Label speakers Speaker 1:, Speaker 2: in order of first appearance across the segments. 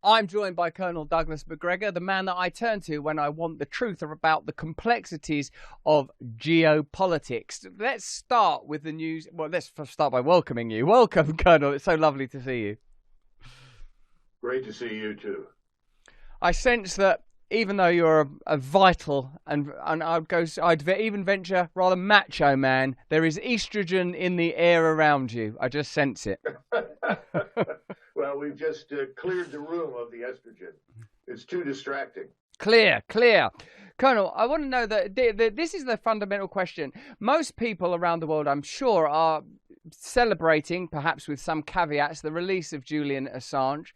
Speaker 1: I'm joined by Colonel Douglas Macgregor, the man that I turn to when I want the truth about the complexities of geopolitics. Let's start with the news. Well, let's start by welcoming you. Welcome, Colonel. It's so lovely to see you.
Speaker 2: Great to see you too.
Speaker 1: I sense that even though you're a vital and I'd even venture rather macho man, there is estrogen in the air around you. I just sense it.
Speaker 2: Well, we've just cleared the room of the estrogen. It's too distracting.
Speaker 1: Clear. Colonel, I want to know that this is the fundamental question. Most people around the world, I'm sure, are celebrating, perhaps with some caveats, the release of Julian Assange.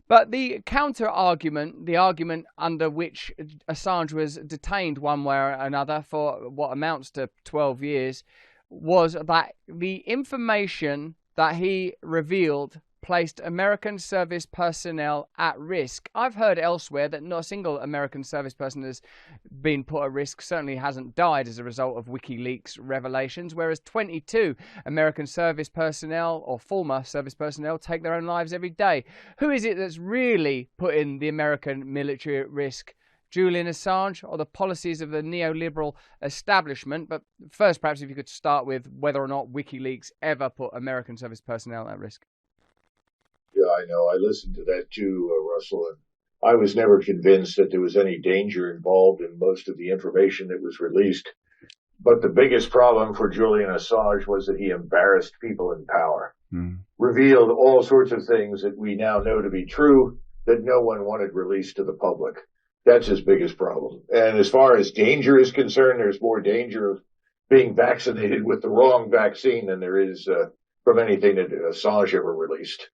Speaker 1: But the counter-argument, the argument under which Assange was detained one way or another for what amounts to 12 years, was that the information that he revealed placed American service personnel at risk. I've heard elsewhere that not a single American service person has been put at risk, certainly hasn't died as a result of WikiLeaks revelations, whereas 22 American service personnel or former service personnel take their own lives every day. Who is it that's really putting the American military at risk? Julian Assange or the policies of the neoliberal establishment? But first, perhaps if you could start with whether or not WikiLeaks ever put American service personnel at risk.
Speaker 2: Yeah, I know. I listened to that too, Russell, and I was never convinced that there was any danger involved in most of the information that was released. But the biggest problem for Julian Assange was that he embarrassed people in power, revealed all sorts of things that we now know to be true that no one wanted released to the public. That's his biggest problem. And as far as danger is concerned, there's more danger of being vaccinated with the wrong vaccine than there is from anything that Assange ever released.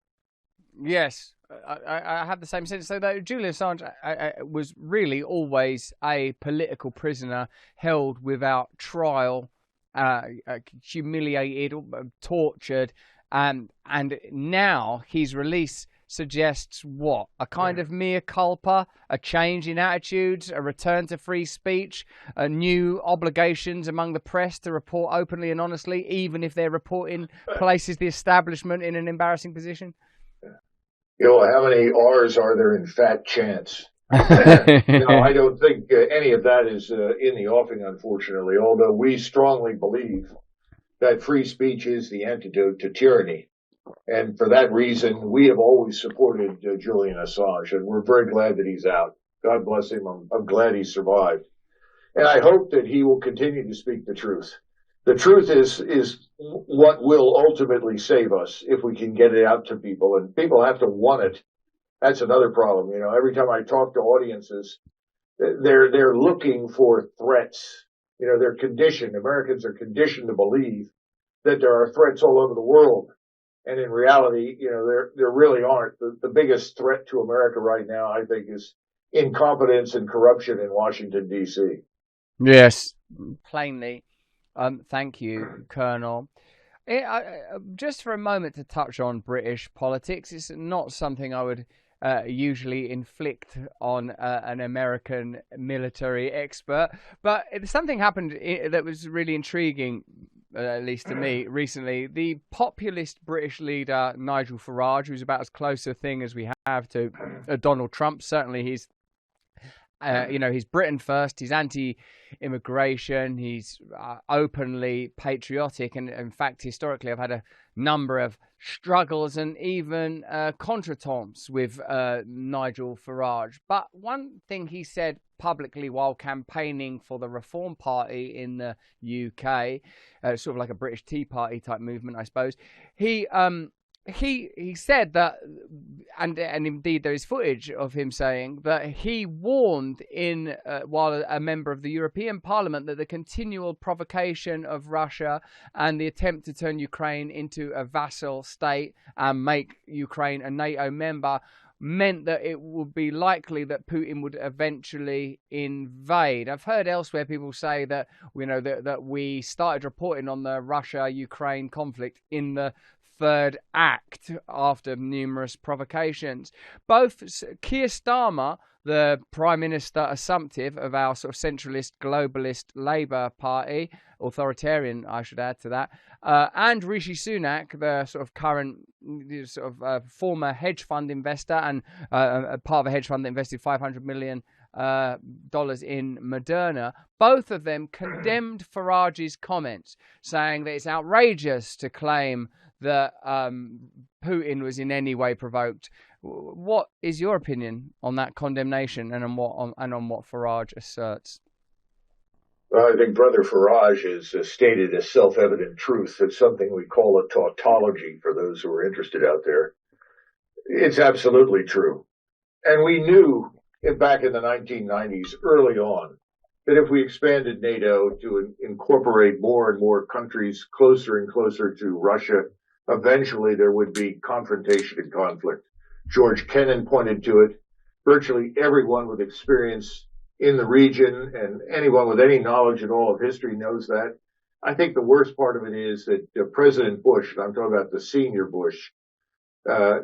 Speaker 1: Yes, I have the same sense. So that Julian Assange was really always a political prisoner held without trial, humiliated, tortured, and now his release suggests what? A kind of mea culpa, a change in attitudes, a return to free speech, new obligations among the press to report openly and honestly, even if their reporting places the establishment in an embarrassing position.
Speaker 2: How many R's are there in fat chance? No, I don't think any of that is in the offing, unfortunately, although we strongly believe that free speech is the antidote to tyranny. And for that reason, we have always supported Julian Assange, and we're very glad that he's out. God bless him. I'm glad he survived. And I hope that he will continue to speak the truth. The truth is what will ultimately save us if we can get it out to people, and people have to want it. That's another problem. Every time I talk to audiences, they're looking for threats. They're conditioned. Americans are conditioned to believe that there are threats all over the world. And in reality, there really aren't. The biggest threat to America right now, I think, is incompetence and corruption in Washington, D.C.
Speaker 1: Yes, plainly. Thank you, Colonel. Just for a moment to touch on British politics, it's not something I would usually inflict on an American military expert, but something happened that was really intriguing, at least to me, recently. The populist British leader, Nigel Farage, who's about as close a thing as we have to Donald Trump, certainly he's he's Britain first, he's anti-immigration, he's openly patriotic, and in fact, historically, I've had a number of struggles and even contretemps with Nigel Farage. But one thing he said publicly while campaigning for the Reform Party in the UK, sort of like a British Tea Party type movement, I suppose, he said that, and indeed there is footage of him saying that he warned while a member of the European Parliament that the continual provocation of Russia and the attempt to turn Ukraine into a vassal state and make Ukraine a NATO member meant that it would be likely that Putin would eventually invade. I've heard elsewhere people say that that we started reporting on the Russia-Ukraine conflict in the third act after numerous provocations. Both Keir Starmer, the Prime Minister assumptive of our sort of centralist, globalist Labour Party, authoritarian, I should add to that, and Rishi Sunak, the sort of current former hedge fund investor and a part of a hedge fund that invested $500 million in Moderna, both of them condemned Farage's comments, saying that it's outrageous to claim that Putin was in any way provoked. What is your opinion on that condemnation and on what Farage asserts?
Speaker 2: Well, I think Brother Farage has stated a self-evident truth. It's something we call a tautology for those who are interested out there. It's absolutely true. And we knew back in the 1990s, early on, that if we expanded NATO to incorporate more and more countries closer and closer to Russia, eventually there would be confrontation and conflict. George Kennan pointed to it. Virtually everyone with experience in the region and anyone with any knowledge at all of history knows that. I think the worst part of it is that President Bush, and I'm talking about the senior Bush,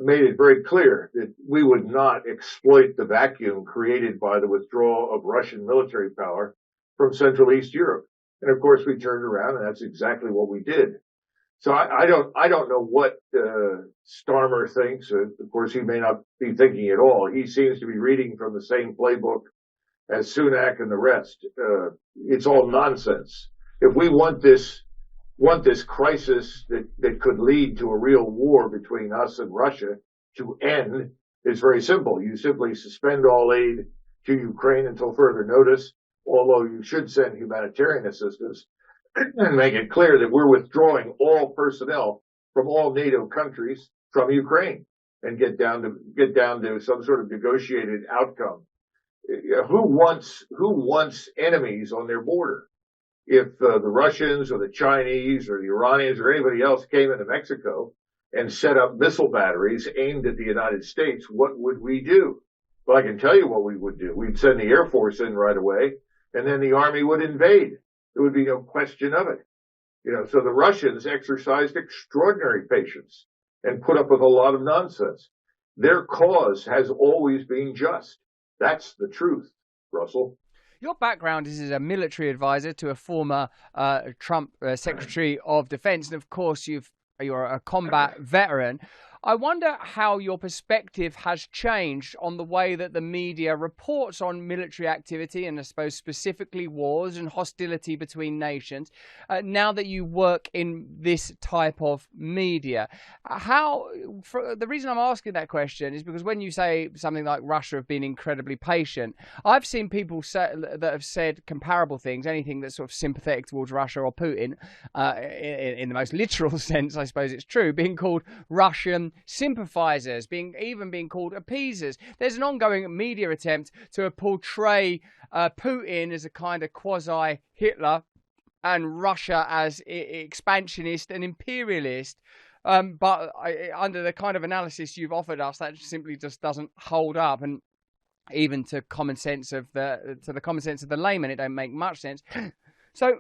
Speaker 2: made it very clear that we would not exploit the vacuum created by the withdrawal of Russian military power from Central East Europe. And of course, we turned around, and that's exactly what we did. So I don't know what Starmer thinks. Of course, he may not be thinking at all. He seems to be reading from the same playbook as Sunak and the rest. It's all nonsense. If we want this crisis that could lead to a real war between us and Russia to end, it's very simple. You simply suspend all aid to Ukraine until further notice, although you should send humanitarian assistance, and make it clear that we're withdrawing all personnel from all NATO countries from Ukraine and get down to some sort of negotiated outcome. Who wants enemies on their border? If the Russians or the Chinese or the Iranians or anybody else came into Mexico and set up missile batteries aimed at the United States, what would we do? Well, I can tell you what we would do. We'd send the Air Force in right away, and then the Army would invade. There would be no question of it. So the Russians exercised extraordinary patience and put up with a lot of nonsense. Their cause has always been just. That's the truth, Russell.
Speaker 1: Your background is as a military advisor to a former Trump Secretary of Defense, and of course you're a combat veteran. I wonder how your perspective has changed on the way that the media reports on military activity, and I suppose specifically wars and hostility between nations, now that you work in this type of media. The reason I'm asking that question is because when you say something like Russia have been incredibly patient, I've seen people that have said comparable things, anything that's sort of sympathetic towards Russia or Putin, in the most literal sense, I suppose it's true, being called Russian sympathizers, being called appeasers. There's an ongoing media attempt to portray Putin as a kind of quasi-Hitler and Russia as expansionist and imperialist. But under the kind of analysis you've offered us, that simply just doesn't hold up. And even to the common sense of the layman, it don't make much sense. So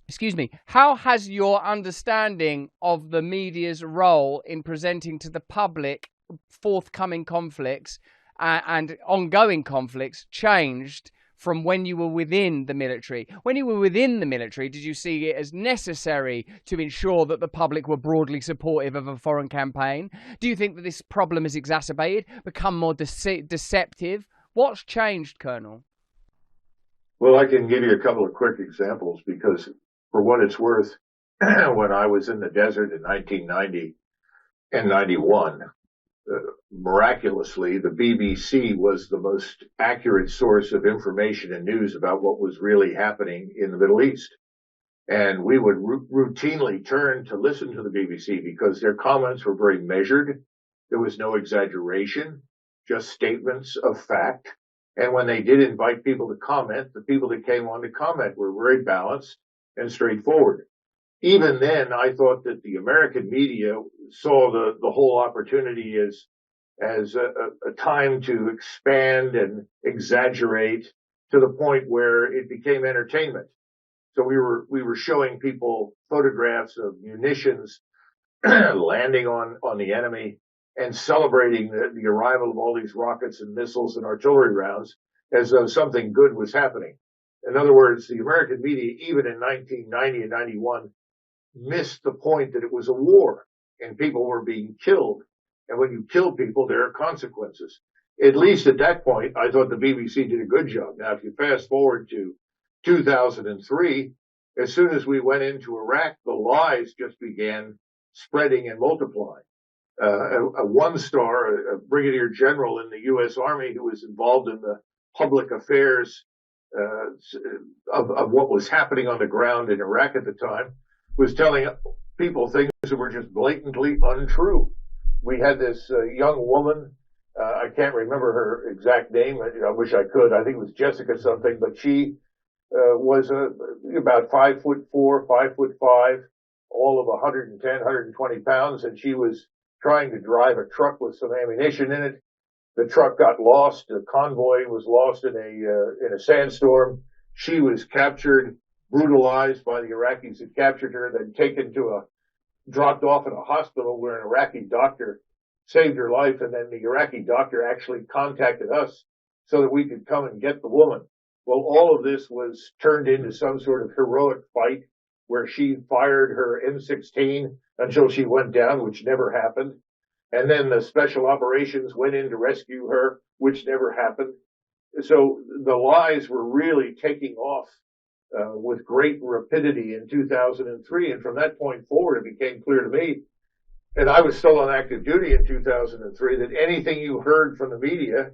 Speaker 1: excuse me, how has your understanding of the media's role in presenting to the public forthcoming conflicts and ongoing conflicts changed from when you were within the military? When you were within the military, did you see it as necessary to ensure that the public were broadly supportive of a foreign campaign? Do you think that this problem has exacerbated, become more deceptive? What's changed, Colonel?
Speaker 2: Well, I can give you a couple of quick examples because, for what it's worth, when I was in the desert in 1990 and 91, miraculously, the BBC was the most accurate source of information and news about what was really happening in the Middle East. And we would routinely turn to listen to the BBC because their comments were very measured. There was no exaggeration, just statements of fact. And when they did invite people to comment, the people that came on to comment were very balanced and straightforward. Even then, I thought that the American media saw the whole opportunity as a time to expand and exaggerate to the point where it became entertainment. So we were showing people photographs of munitions landing on the enemy and celebrating the arrival of all these rockets and missiles and artillery rounds as though something good was happening. In other words, the American media, even in 1990 and 91, missed the point that it was a war and people were being killed. And when you kill people, there are consequences. At least at that point, I thought the BBC did a good job. Now, if you fast forward to 2003, as soon as we went into Iraq, the lies just began spreading and multiplying. A one-star, a brigadier general in the U.S. Army who was involved in the public affairs of what was happening on the ground in Iraq at the time, was telling people things that were just blatantly untrue. We had this young woman, I can't remember her exact name, I wish I could, I think it was Jessica something, but she was about 5'4", 5'5", all of 110, 120 pounds, and she was trying to drive a truck with some ammunition in it. The truck got lost. The convoy was lost in a sandstorm. She was captured, brutalized by the Iraqis that captured her, then dropped off in a hospital where an Iraqi doctor saved her life, and then the Iraqi doctor actually contacted us so that we could come and get the woman. Well, all of this was turned into some sort of heroic fight where she fired her M16 until she went down, which never happened. And then the special operations went in to rescue her, which never happened. So the lies were really taking off with great rapidity in 2003. And from that point forward, it became clear to me, and I was still on active duty in 2003, that anything you heard from the media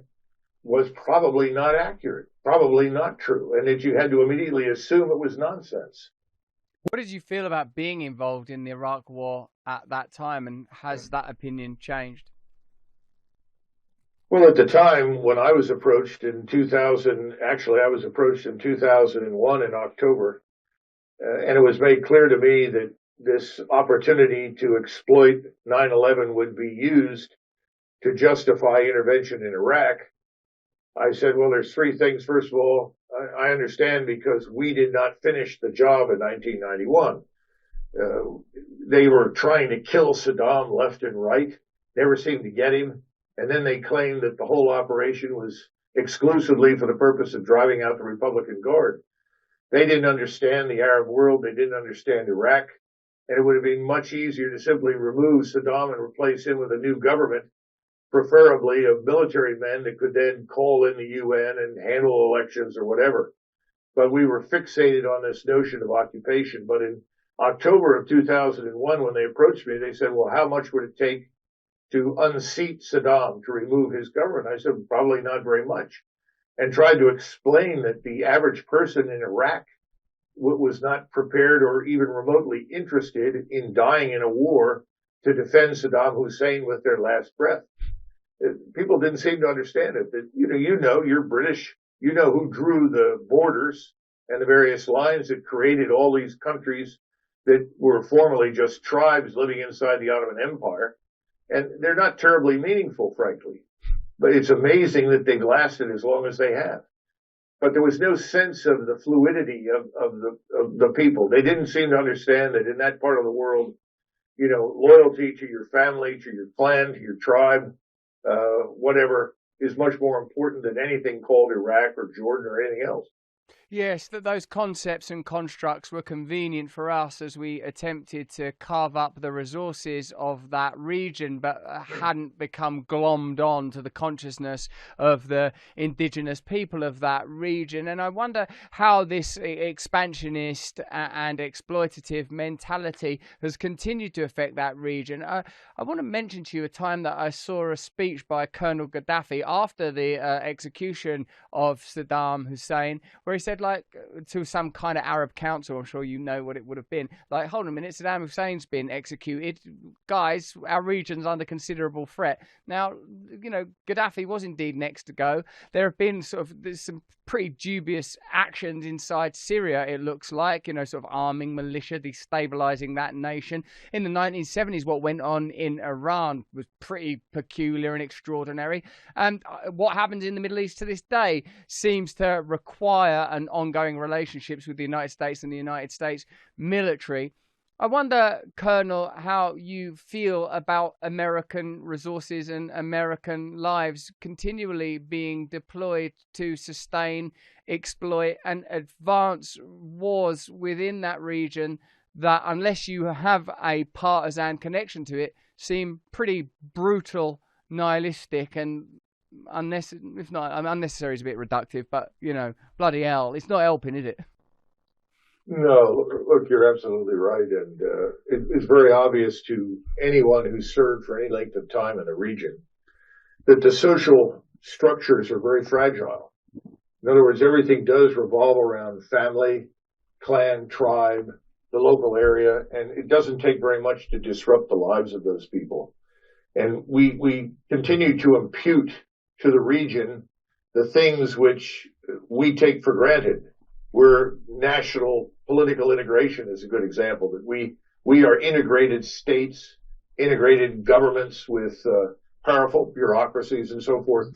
Speaker 2: was probably not accurate, probably not true, and that you had to immediately assume it was nonsense.
Speaker 1: What did you feel about being involved in the Iraq War at that time, and has that opinion changed?
Speaker 2: Well, at the time when I was approached in 2000, actually I was approached in 2001 in October, and it was made clear to me that this opportunity to exploit 9/11 would be used to justify intervention in Iraq. I said, well, there's three things. First of all, I understand because we did not finish the job in 1991. They were trying to kill Saddam left and right, never seemed to get him. And then they claimed that the whole operation was exclusively for the purpose of driving out the Republican Guard. They didn't understand the Arab world. They didn't understand Iraq. And it would have been much easier to simply remove Saddam and replace him with a new government, preferably of military men that could then call in the UN and handle elections or whatever. But we were fixated on this notion of occupation. But in October of 2001, when they approached me, they said, well, how much would it take to unseat Saddam, to remove his government? I said, probably not very much. And tried to explain that the average person in Iraq was not prepared or even remotely interested in dying in a war to defend Saddam Hussein with their last breath. People didn't seem to understand it. That, you're British, you know who drew the borders and the various lines that created all these countries that were formerly just tribes living inside the Ottoman Empire. And they're not terribly meaningful, frankly. But it's amazing that they've lasted as long as they have. But there was no sense of the fluidity of the people. They didn't seem to understand that in that part of the world, loyalty to your family, to your clan, to your tribe, whatever, is much more important than anything called Iraq or Jordan or anything else.
Speaker 1: Yes, that those concepts and constructs were convenient for us as we attempted to carve up the resources of that region, but hadn't become glommed on to the consciousness of the indigenous people of that region. And I wonder how this expansionist and exploitative mentality has continued to affect that region. I want to mention to you a time that I saw a speech by Colonel Gaddafi after the execution of Saddam Hussein, where he said, to some kind of Arab council, I'm sure you know what it would have been, hold on a minute, Saddam Hussein's been executed. Guys, our region's under considerable threat. Now, Gaddafi was indeed next to go. There have been there's some pretty dubious actions inside Syria, it looks like, arming militia, destabilizing that nation. In the 1970s, what went on in Iran was pretty peculiar and extraordinary. And what happens in the Middle East to this day seems to require an ongoing relationships with the United States and the United States military. I wonder, Colonel, how you feel about American resources and American lives continually being deployed to sustain, exploit, and advance wars within that region that, unless you have a partisan connection to it, seem pretty brutal, nihilistic, and unnecessary. If not, unnecessary is a bit reductive, but bloody hell, it's not helping, is it?
Speaker 2: No, look, you're absolutely right. And it's very obvious to anyone who's served for any length of time in a region that the social structures are very fragile. In other words, everything does revolve around family, clan, tribe, the local area, and it doesn't take very much to disrupt the lives of those people. And we continue to impute to the region the things which we take for granted. Where national political integration is a good example, that we are integrated states, integrated governments with powerful bureaucracies and so forth.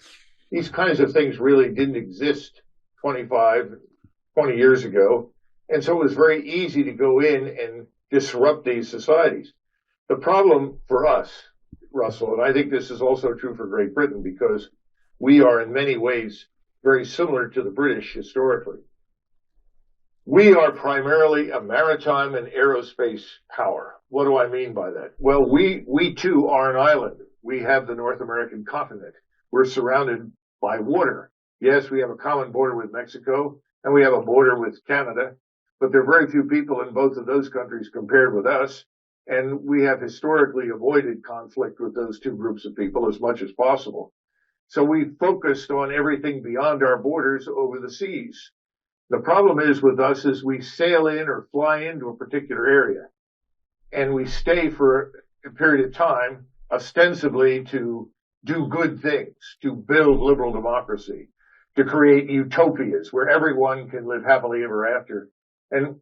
Speaker 2: These kinds of things really didn't exist 20 years ago. And so it was very easy to go in and disrupt these societies. The problem for us, Russell, and I think this is also true for Great Britain, because we are in many ways very similar to the British historically. We are primarily a maritime and aerospace power. What do I mean by that? Well, we too are an island. We have the North American continent. We're surrounded by water. Yes, we have a common border with Mexico, and we have a border with Canada, but there are very few people in both of those countries compared with us, and we have historically avoided conflict with those two groups of people as much as possible. So we focused on everything beyond our borders over the seas. The problem is with us is we sail in or fly into a particular area, and we stay for a period of time, ostensibly to do good things, to build liberal democracy, to create utopias where everyone can live happily ever after. And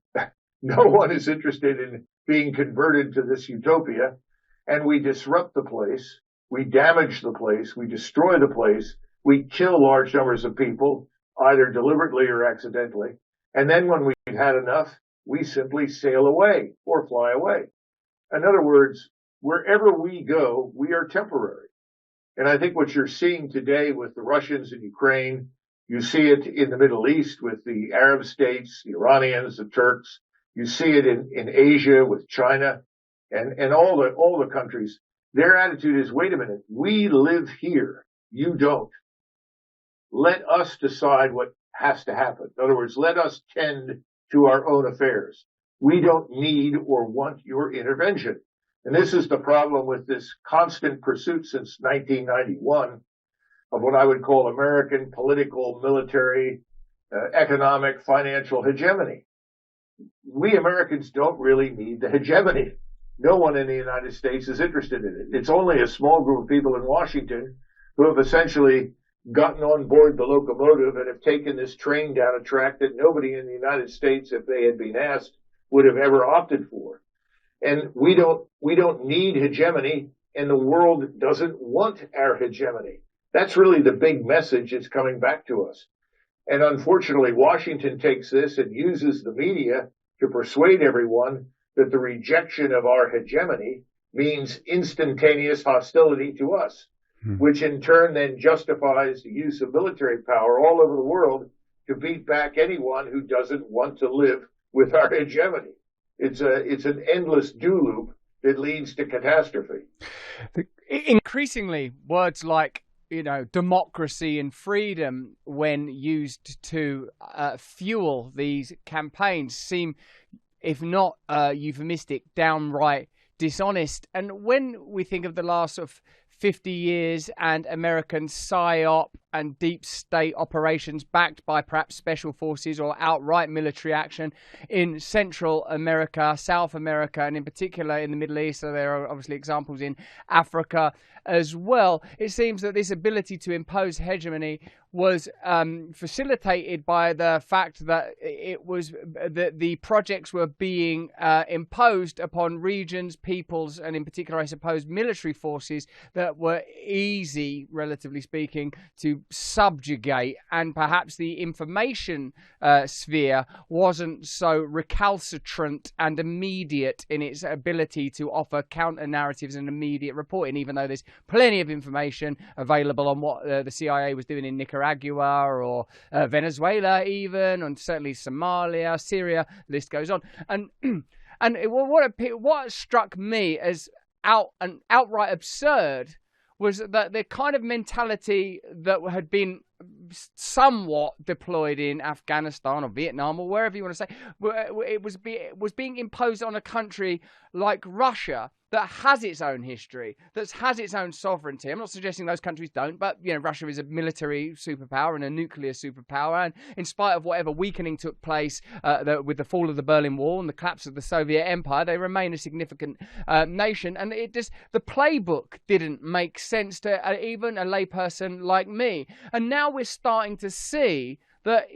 Speaker 2: no one is interested in being converted to this utopia. And we disrupt the place, we damage the place, we destroy the place, we kill large numbers of people, either deliberately or accidentally. And then when we've had enough, we simply sail away or fly away. In other words, wherever we go, we are temporary. And I think what you're seeing today with the Russians in Ukraine, you see it in the Middle East with the Arab states, the Iranians, the Turks. You see it in Asia with China and all the countries. Their attitude is, wait a minute, we live here. You don't. Let us decide what has to happen. In other words, let us tend to our own affairs. We don't need or want your intervention. And this is the problem with this constant pursuit since 1991 of what I would call American political, military, economic, financial hegemony. We Americans don't really need the hegemony. No one in the United States is interested in it. It's only a small group of people in Washington who have essentially gotten on board the locomotive and have taken this train down a track that nobody in the United States, if they had been asked, would have ever opted for. And we don't need hegemony, and the world doesn't want our hegemony. That's really the big message that's coming back to us. And unfortunately, Washington takes this and uses the media to persuade everyone that the rejection of our hegemony means instantaneous hostility to us, which in turn then justifies the use of military power all over the world to beat back anyone who doesn't want to live with our hegemony. It's an endless do loop that leads to catastrophe.
Speaker 1: Increasingly, words like democracy and freedom, when used to fuel these campaigns, seem, if not euphemistic, downright dishonest. And when we think of the last sort of 50 years and American PSYOP and deep state operations backed by perhaps special forces or outright military action in Central America, South America, and in particular in the Middle East, so there are obviously examples in Africa as well, it seems that this ability to impose hegemony was facilitated by the fact that it was that the projects were being imposed upon regions, peoples, and in particular, I suppose, military forces that were easy, relatively speaking, to subjugate, and perhaps the information sphere wasn't so recalcitrant and immediate in its ability to offer counter narratives and immediate reporting, even though there's plenty of information available on what the CIA was doing in Nicaragua or Venezuela even, and certainly Somalia, Syria, the list goes on. And what struck me as outright absurd was that the kind of mentality that had been somewhat deployed in Afghanistan or Vietnam or wherever you want to say, it was being imposed on a country like Russia that has its own history, that has its own sovereignty. I'm not suggesting those countries don't, but Russia is a military superpower and a nuclear superpower, and in spite of whatever weakening took place with the fall of the Berlin Wall and the collapse of the Soviet Empire, they remain a significant nation. And the playbook didn't make sense to even a layperson like me. And now we're starting to see that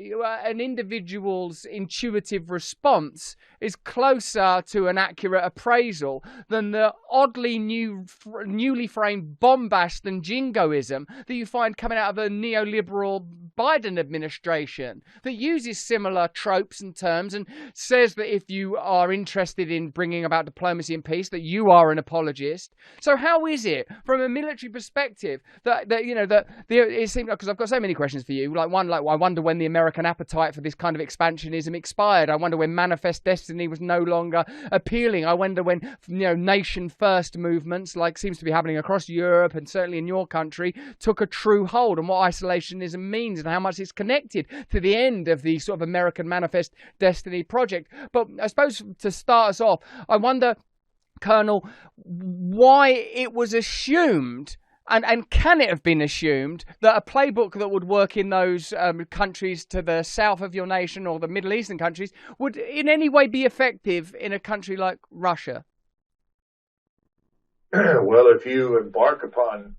Speaker 1: an individual's intuitive response is closer to an accurate appraisal than the oddly newly framed bombast and jingoism that you find coming out of a neoliberal Biden administration that uses similar tropes and terms and says that if you are interested in bringing about diplomacy and peace, that you are an apologist. So how is it, from a military perspective, that it seems like, because I've got so many questions for you, I wonder when the American appetite for this kind of expansionism expired. I wonder when manifest destiny was no longer appealing. I wonder when nation first movements, like seems to be happening across Europe and certainly in your country, took a true hold, and what isolationism means and how much it's connected to the end of the sort of American manifest destiny project. But I suppose to start us off, I wonder, Colonel, why it was assumed, and can it have been assumed, that a playbook that would work in those countries to the south of your nation or the Middle Eastern countries would in any way be effective in a country like Russia?
Speaker 2: Well, if you embark upon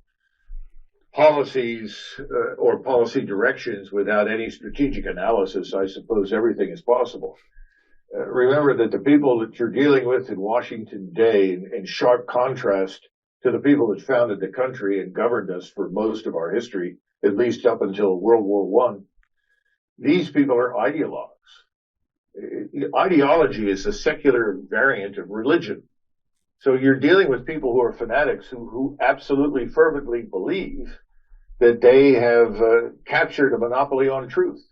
Speaker 2: policies or policy directions without any strategic analysis, I suppose everything is possible. Remember that the people that you're dealing with in Washington today, in sharp contrast to the people that founded the country and governed us for most of our history, at least up until World War I, these people are ideologues. Ideology is a secular variant of religion. So you're dealing with people who are fanatics who absolutely fervently believe that they have captured a monopoly on truth.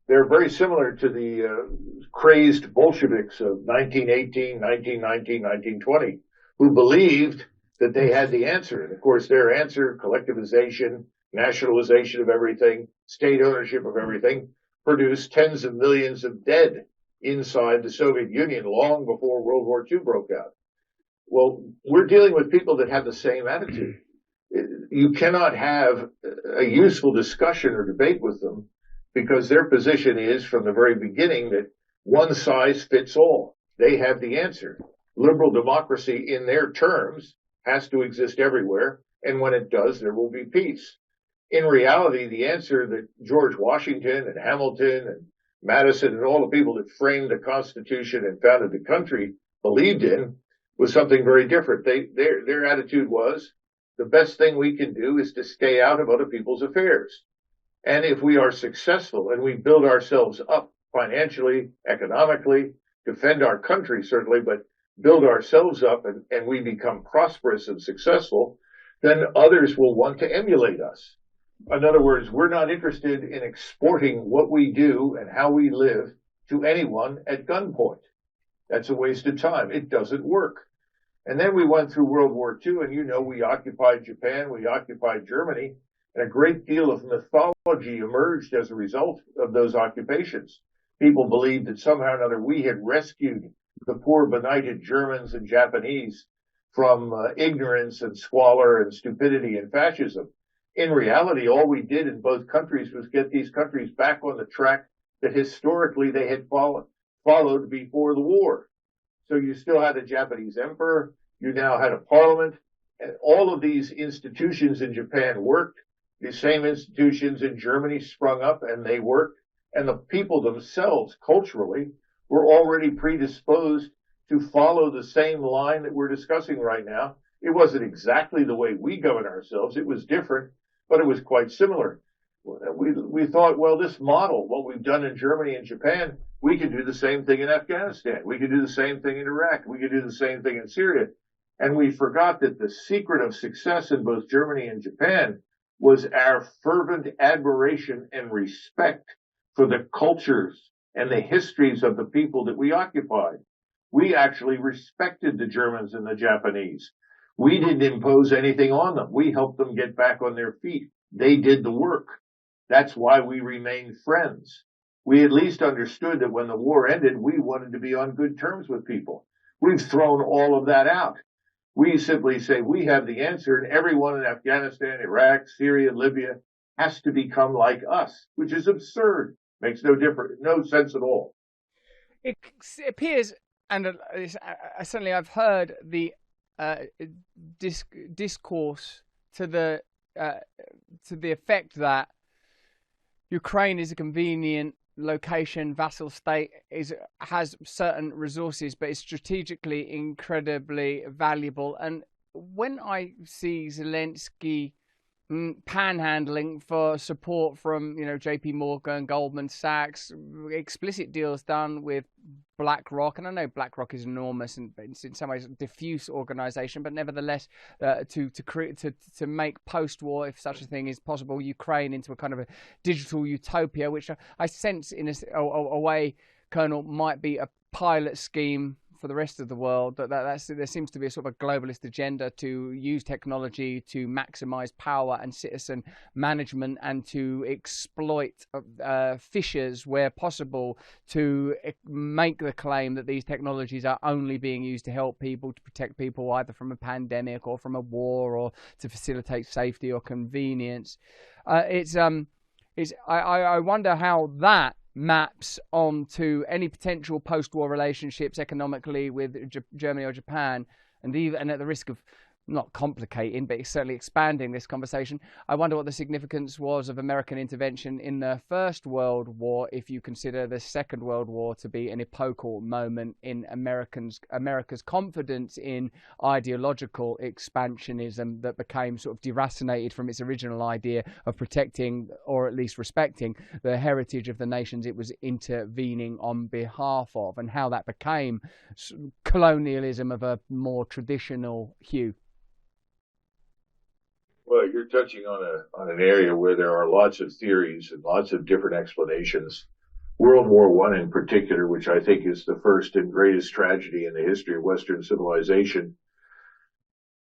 Speaker 2: They're very similar to the crazed Bolsheviks of 1918, 1919, 1920, who believed that they had the answer. And of course, their answer, collectivization, nationalization of everything, state ownership of everything, produced tens of millions of dead inside the Soviet Union long before World War II broke out. Well, we're dealing with people that have the same attitude. You cannot have a useful discussion or debate with them because their position is from the very beginning that one size fits all. They have the answer. Liberal democracy in their terms has to exist everywhere, and when it does, there will be peace. In reality, the answer that George Washington and Hamilton and Madison and all the people that framed the Constitution and founded the country believed in was something very different. Their attitude was, the best thing we can do is to stay out of other people's affairs. And if we are successful and we build ourselves up financially, economically, defend our country certainly, but build ourselves up and we become prosperous and successful, then others will want to emulate us. In other words, we're not interested in exporting what we do and how we live to anyone at gunpoint. That's a waste of time. It doesn't work. And then we went through World War II, and we occupied Japan, we occupied Germany, and a great deal of mythology emerged as a result of those occupations. People believed that somehow or another we had rescued the poor benighted Germans and Japanese from ignorance and squalor and stupidity and fascism. In reality, all we did in both countries was get these countries back on the track that historically they had followed before the war. So you still had a Japanese emperor, you now had a parliament, and all of these institutions in Japan worked. The same institutions in Germany sprung up and they worked. And the people themselves, culturally, were already predisposed to follow the same line that we're discussing right now. It wasn't exactly the way we govern ourselves. It was different, but it was quite similar. we thought, well, this model, what we've done in Germany and Japan, we could do the same thing in Afghanistan. We could do the same thing in Iraq. We could do the same thing in Syria. And we forgot that the secret of success in both Germany and Japan was our fervent admiration and respect for the cultures and the histories of the people that we occupied. We actually respected the Germans and the Japanese. We didn't impose anything on them. We helped them get back on their feet. They did the work. That's why we remained friends. We at least understood that when the war ended, we wanted to be on good terms with people. We've thrown all of that out. We simply say we have the answer, and everyone in Afghanistan, Iraq, Syria, Libya has to become like us, which is absurd. Makes no sense at all.
Speaker 1: It appears, and certainly I've heard the discourse to the effect that Ukraine is a convenient location, vassal state, has certain resources, but is strategically incredibly valuable. And when I see Zelensky panhandling for support from, JP Morgan, Goldman Sachs, explicit deals done with BlackRock, and I know BlackRock is enormous and it's in some ways a diffuse organization, but nevertheless, to make post-war, if such a thing is possible, Ukraine into a kind of a digital utopia, which I sense in a way, Colonel, might be a pilot scheme for the rest of the world. There seems to be a sort of a globalist agenda to use technology to maximize power and citizen management, and to exploit fissures where possible, to make the claim that these technologies are only being used to help people, to protect people either from a pandemic or from a war, or to facilitate safety or convenience. I wonder how that maps onto any potential post-war relationships economically with Germany or Japan, and at the risk of not complicating, but certainly expanding this conversation, I wonder what the significance was of American intervention in the First World War, if you consider the Second World War to be an epochal moment in America's confidence in ideological expansionism that became sort of deracinated from its original idea of protecting, or at least respecting, the heritage of the nations it was intervening on behalf of, and how that became colonialism of a more traditional hue.
Speaker 2: Well, you're touching on an area where there are lots of theories and lots of different explanations. World War I in particular, which I think is the first and greatest tragedy in the history of Western civilization,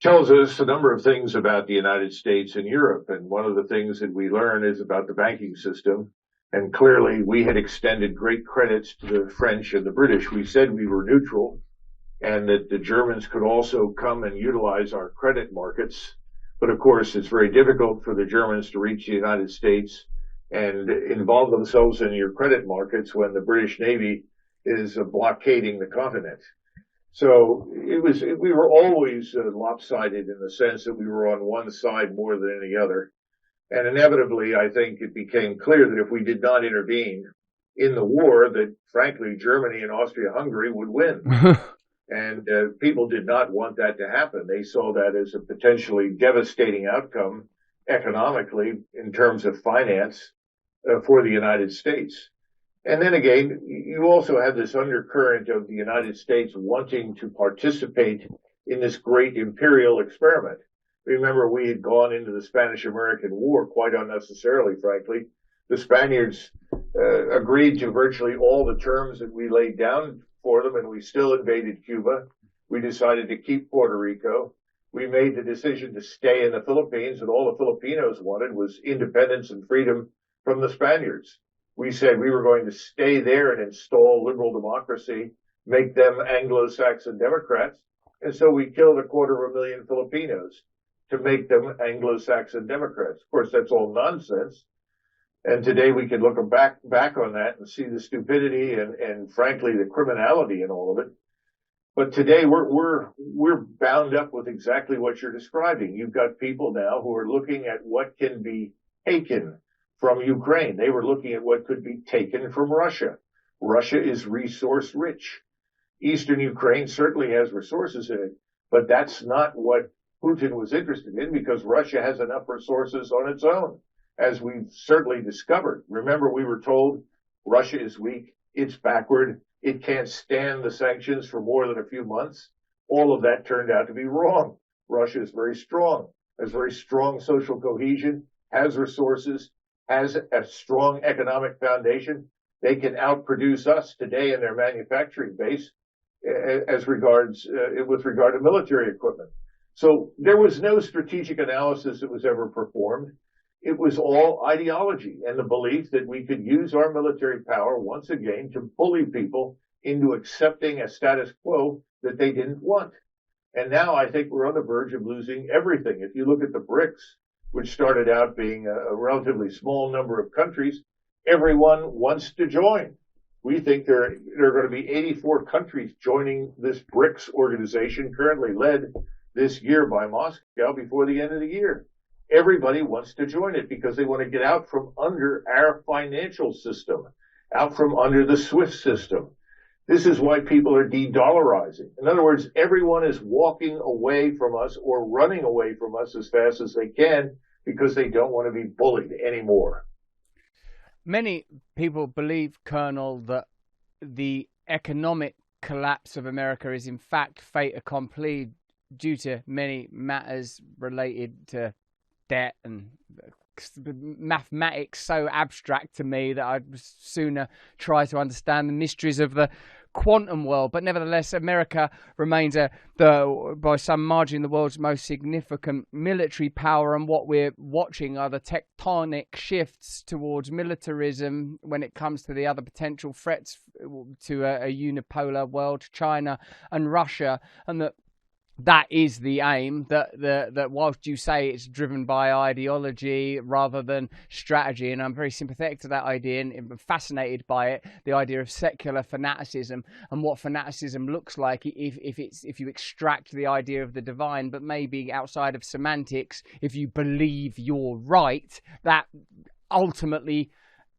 Speaker 2: tells us a number of things about the United States and Europe. And one of the things that we learn is about the banking system. And clearly we had extended great credits to the French and the British. We said we were neutral and that the Germans could also come and utilize our credit markets. But of course, it's very difficult for the Germans to reach the United States and involve themselves in your credit markets when the British Navy is blockading the continent. So we were always lopsided in the sense that we were on one side more than any other. And inevitably, I think it became clear that if we did not intervene in the war, that frankly, Germany and Austria-Hungary would win. And people did not want that to happen. They saw that as a potentially devastating outcome economically in terms of finance for the United States. And then again, you also have this undercurrent of the United States wanting to participate in this great imperial experiment. Remember, we had gone into the Spanish-American War quite unnecessarily, frankly. The Spaniards agreed to virtually all the terms that we laid down for them, and we still invaded Cuba. We decided to keep Puerto Rico. We made the decision to stay in the Philippines, and all the Filipinos wanted was independence and freedom from the Spaniards. We said we were going to stay there and install liberal democracy, make them Anglo-Saxon Democrats, and so we killed 250,000 Filipinos to make them Anglo-Saxon Democrats. Of course, that's all nonsense. And today we can look back on that and see the stupidity and frankly the criminality in all of it. But today we're bound up with exactly what you're describing. You've got people now who are looking at what can be taken from Ukraine. They were looking at what could be taken from Russia. Russia is resource rich. Eastern Ukraine certainly has resources in it, but that's not what Putin was interested in, because Russia has enough resources on its own. as we've certainly discovered. Remember, we were told Russia is weak, it's backward, it can't stand the sanctions for more than a few months. All of that turned out to be wrong. Russia is very strong, has very strong social cohesion, has resources, has a strong economic foundation. They can outproduce us today in their manufacturing base with regard to military equipment. So there was no strategic analysis that was ever performed. It was all ideology and the belief that we could use our military power once again to bully people into accepting a status quo that they didn't want. And now I think we're on the verge of losing everything. If you look at the BRICS, which started out being a relatively small number of countries, everyone wants to join. We think there are going to be 84 countries joining this BRICS organization, currently led this year by Moscow before the end of the year. Everybody wants to join it because they want to get out from under our financial system, out from under the SWIFT system. This is why people are de-dollarizing. In other words, everyone is walking away from us or running away from us as fast as they can because they don't want to be bullied anymore.
Speaker 1: Many people believe, Colonel, that the economic collapse of America is in fact fait accompli due to many matters related to debt and mathematics so abstract to me that I'd sooner try to understand the mysteries of the quantum world. But nevertheless, America remains by some margin the world's most significant military power, and what we're watching are the tectonic shifts towards militarism when it comes to the other potential threats to a unipolar world, China and Russia, and that is the aim, that whilst you say it's driven by ideology rather than strategy, and I'm very sympathetic to that idea and fascinated by it, the idea of secular fanaticism and what fanaticism looks like if you extract the idea of the divine, but maybe outside of semantics, if you believe you're right, that ultimately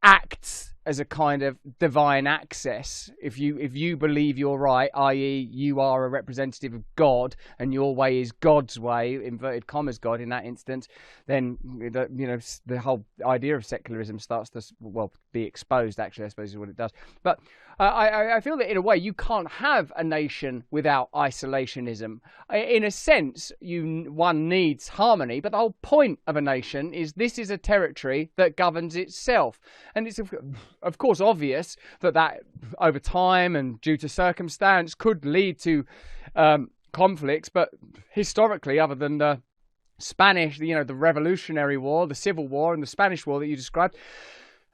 Speaker 1: acts as a kind of divine access. If you believe you're right, i.e. you are a representative of God and your way is God's way, inverted commas God in that instance, then the whole idea of secularism starts to be exposed, actually, I suppose is what it does. But I feel that in a way you can't have a nation without isolationism. In a sense, one needs harmony, but the whole point of a nation is this is a territory that governs itself. And it's of course obvious that over time and due to circumstance could lead to conflicts, but historically, other than the Spanish, the Revolutionary War, the Civil War, and the Spanish War that you described,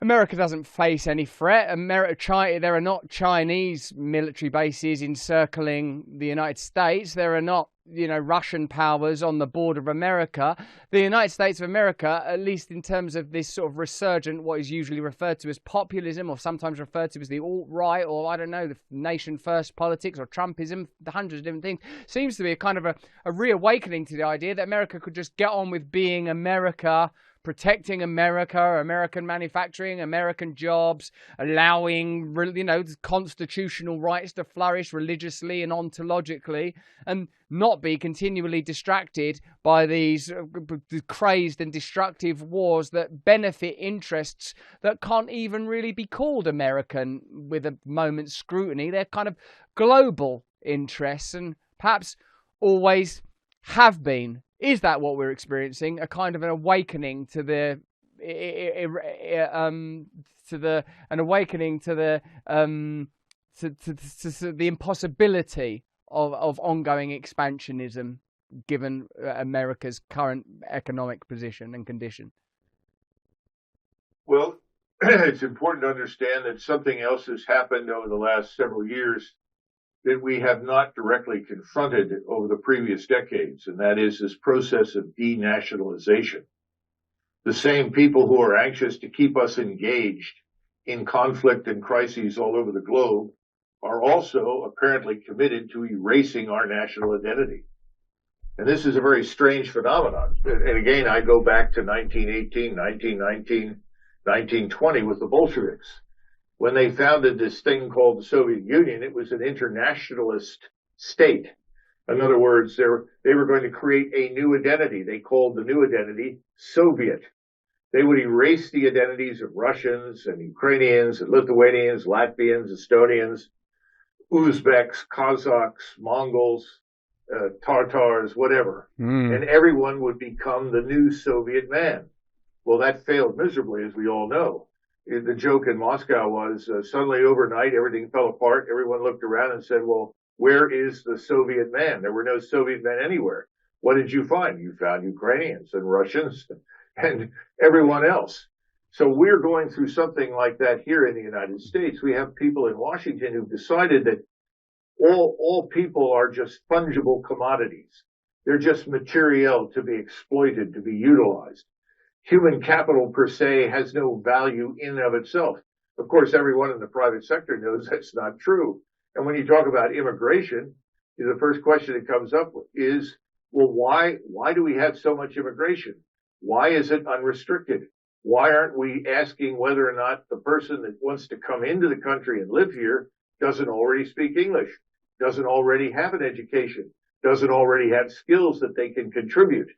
Speaker 1: America doesn't face any threat. There are not Chinese military bases encircling the United States. There are not, Russian powers on the border of America. The United States of America, at least in terms of this sort of resurgent, what is usually referred to as populism, or sometimes referred to as the alt-right, or I don't know, the nation-first politics, or Trumpism, the hundreds of different things, seems to be a kind of a reawakening to the idea that America could just get on with being America, protecting America, American manufacturing, American jobs, allowing, constitutional rights to flourish religiously and ontologically, and not be continually distracted by these crazed and destructive wars that benefit interests that can't even really be called American with a moment's scrutiny. They're kind of global interests and perhaps always have been. Is that what we're experiencing? A kind of an awakening to the impossibility of ongoing expansionism, given America's current economic position and condition?
Speaker 2: Well, it's important to understand that something else has happened over the last several years that we have not directly confronted over the previous decades, and that is this process of denationalization. The same people who are anxious to keep us engaged in conflict and crises all over the globe are also apparently committed to erasing our national identity. And this is a very strange phenomenon. And again, I go back to 1918, 1919, 1920 with the Bolsheviks. When they founded this thing called the Soviet Union, it was an internationalist state. In other words, they were going to create a new identity. They called the new identity Soviet. They would erase the identities of Russians and Ukrainians and Lithuanians, Latvians, Estonians, Uzbeks, Kazakhs, Mongols, Tartars, whatever. And everyone would become the new Soviet man. Well, that failed miserably, as we all know. The joke in Moscow was suddenly overnight, everything fell apart. Everyone looked around and said, well, where is the Soviet man? There were no Soviet men anywhere. What did you find? You found Ukrainians and Russians and everyone else. So we're going through something like that here in the United States. We have people in Washington who've decided that all people are just fungible commodities. They're just material to be exploited, to be utilized. Human capital per se has no value in and of itself. Of course, everyone in the private sector knows that's not true. And when you talk about immigration, the first question that comes up is, well, why do we have so much immigration? Why is it unrestricted? Why aren't we asking whether or not the person that wants to come into the country and live here doesn't already speak English, doesn't already have an education, doesn't already have skills that they can contribute?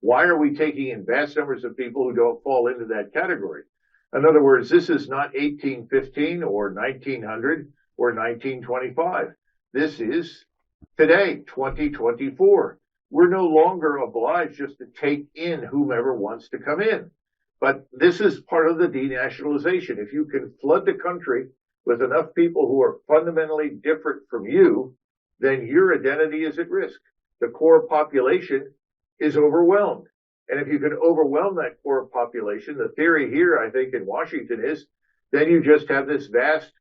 Speaker 2: Why are we taking in vast numbers of people who don't fall into that category? In other words, this is not 1815 or 1900 or 1925. This is today, 2024. We're no longer obliged just to take in whomever wants to come in. But this is part of the denationalization. If you can flood the country with enough people who are fundamentally different from you, then your identity is at risk. The core population is overwhelmed. And if you can overwhelm that core population, the theory here, I think, in Washington is, then you just have this vast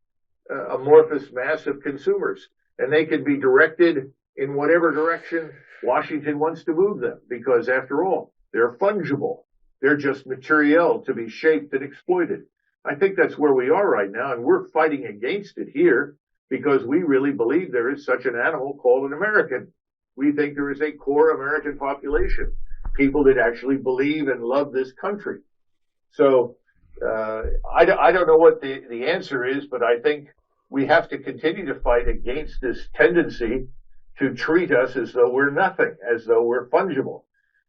Speaker 2: amorphous mass of consumers, and they can be directed in whatever direction Washington wants to move them, because after all, they're fungible. They're just material to be shaped and exploited. I think that's where we are right now, and we're fighting against it here because we really believe there is such an animal called an American. We think there is a core American population, people that actually believe and love this country. So I don't know what the answer is, but I think we have to continue to fight against this tendency to treat us as though we're nothing, as though we're fungible.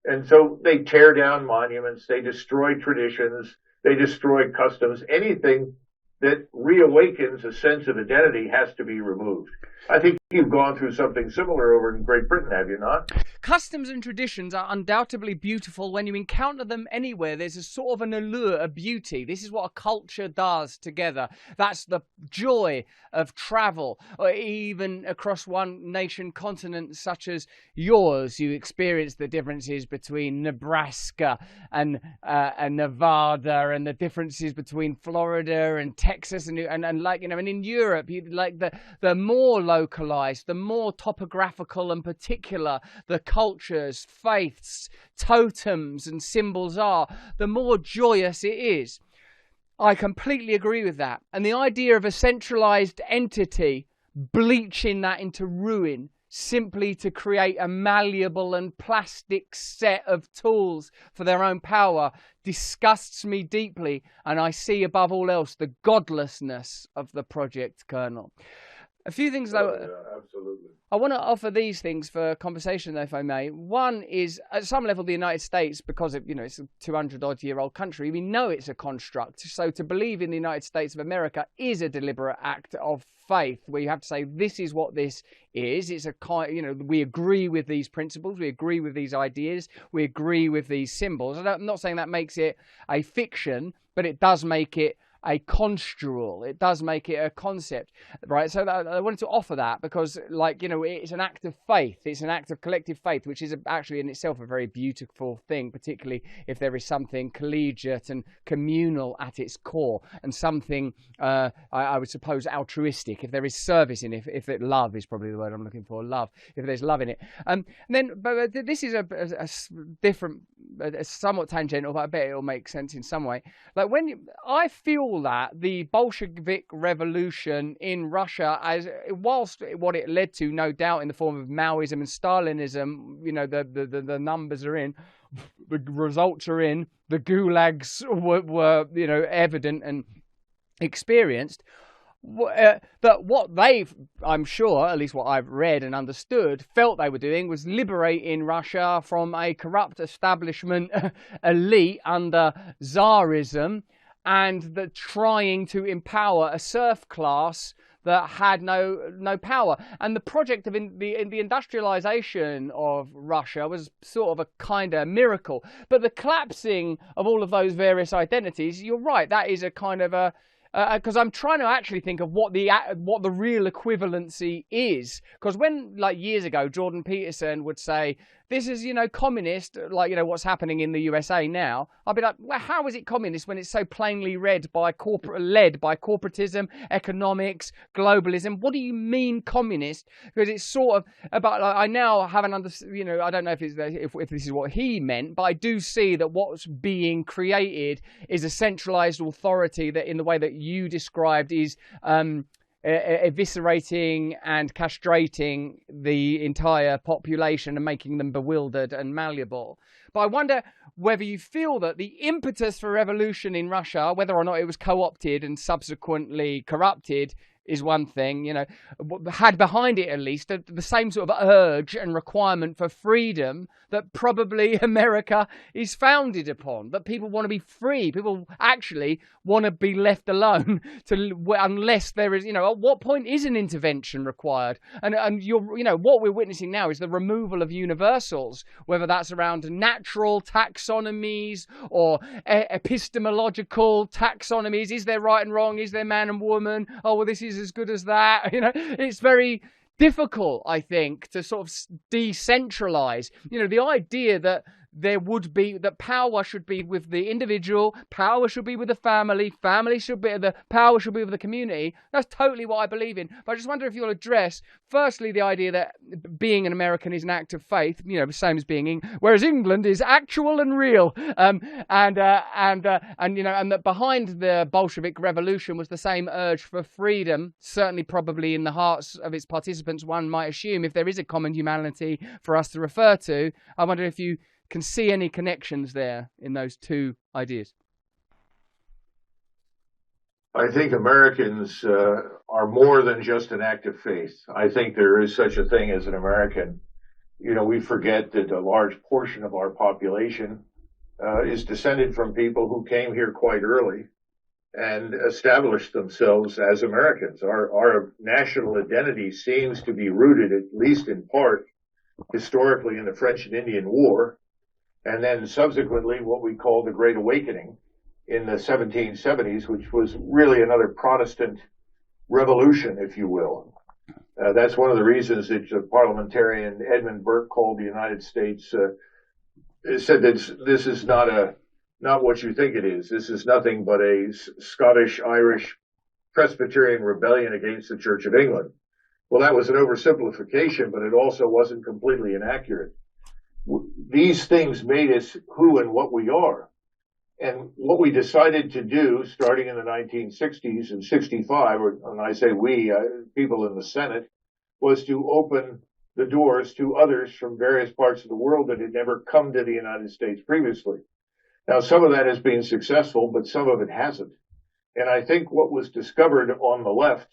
Speaker 2: And so they tear down monuments, they destroy traditions, they destroy customs. Anything that reawakens a sense of identity has to be removed. I think you've gone through something similar over in Great Britain, have you not?
Speaker 1: Customs and traditions are undoubtedly beautiful. When you encounter them anywhere, there's a sort of an allure, a beauty. This is what a culture does together. That's the joy of travel, or even across one nation continent such as yours. You experience the differences between Nebraska and Nevada, and the differences between Florida and Texas, and like, you know, and in Europe, you like the more localized, the more topographical and particular the cultures, faiths, totems and symbols are, the more joyous it is. I completely agree with that. And the idea of a centralized entity bleaching that into ruin simply to create a malleable and plastic set of tools for their own power disgusts me deeply, and I see above all else the godlessness of the project, Colonel. A few things, though.
Speaker 2: Yeah, absolutely.
Speaker 1: I want to offer these things for conversation, though, if I may. One is, at some level, the United States, because of, you know, it's a 200-odd-year-old country, we know it's a construct. So to believe in the United States of America is a deliberate act of faith, where you have to say, this is what this is. It's a kind, you know, we agree with these principles, we agree with these ideas, we agree with these symbols. I'm not saying that makes it a fiction, but it does make it a construal. It does make it a concept, right? So I wanted to offer that because, like, you know, it's an act of faith. It's an act of collective faith, which is actually in itself a very beautiful thing, particularly if there is something collegiate and communal at its core, and something, I would suppose, altruistic. If there is service in it, if love is probably the word I'm looking for, love. If there's love in it, and then, but this is a different, somewhat tangential, but I bet it'll make sense in some way. Like I feel that the Bolshevik revolution in Russia, as whilst what it led to, no doubt, in the form of Maoism and Stalinism, you know, the numbers are in, the results are in, the gulags were you know, evident and experienced. that what they've, I'm sure, at least what I've read and understood, felt they were doing was liberating Russia from a corrupt establishment elite under Tsarism, and that trying to empower a serf class that had no power. And the project of the industrialization of Russia was sort of a kind of miracle. But the collapsing of all of those various identities, you're right, that is a kind of a because I'm trying to actually think of what the real equivalency is. Because when, like, years ago, Jordan Peterson would say, this is, communist, like, what's happening in the USA now, I'd be like, well, how is it communist when it's so plainly led by corporatism, economics, globalism? What do you mean communist? Because it's sort of about, like, I now haven't understood, I don't know if this is what he meant, but I do see that what's being created is a centralized authority that, in the way that you described, is eviscerating and castrating the entire population and making them bewildered and malleable. But I wonder whether you feel that the impetus for revolution in Russia, whether or not it was co-opted and subsequently corrupted, is one thing, had behind it at least the same sort of urge and requirement for freedom that probably America is founded upon, that people want to be free. People actually want to be left alone unless there is, at what point is an intervention required? And what we're witnessing now is the removal of universals, whether that's around natural taxonomies or epistemological taxonomies. Is there right and wrong? Is there man and woman? Oh, well, this is as good as that. It's very difficult, I think, to sort of decentralize. The idea that that power should be with the individual, power should be with the family power should be with the community. That's totally what I believe in. But I just wonder if you'll address, firstly, the idea that being an American is an act of faith, the same as being whereas England is actual and real, and that behind the Bolshevik Revolution was the same urge for freedom, certainly probably in the hearts of its participants, one might assume, if there is a common humanity for us to refer to. I wonder if you can see any connections there in those two ideas.
Speaker 2: I think Americans are more than just an act of faith. I think there is such a thing as an American. We forget that a large portion of our population is descended from people who came here quite early and established themselves as Americans. Our national identity seems to be rooted, at least in part, historically in the French and Indian War, and then subsequently what we call the Great Awakening in the 1770s, which was really another Protestant revolution, if you will. That's one of the reasons that parliamentarian Edmund Burke called the United States, said that this is not what you think it is. This is nothing but a Scottish-Irish Presbyterian rebellion against the Church of England. Well, that was an oversimplification, but it also wasn't completely inaccurate. These things made us who and what we are. And what we decided to do starting in the 1960s and 65, and I say we, people in the Senate, was to open the doors to others from various parts of the world that had never come to the United States previously. Now, some of that has been successful, but some of it hasn't. And I think what was discovered on the left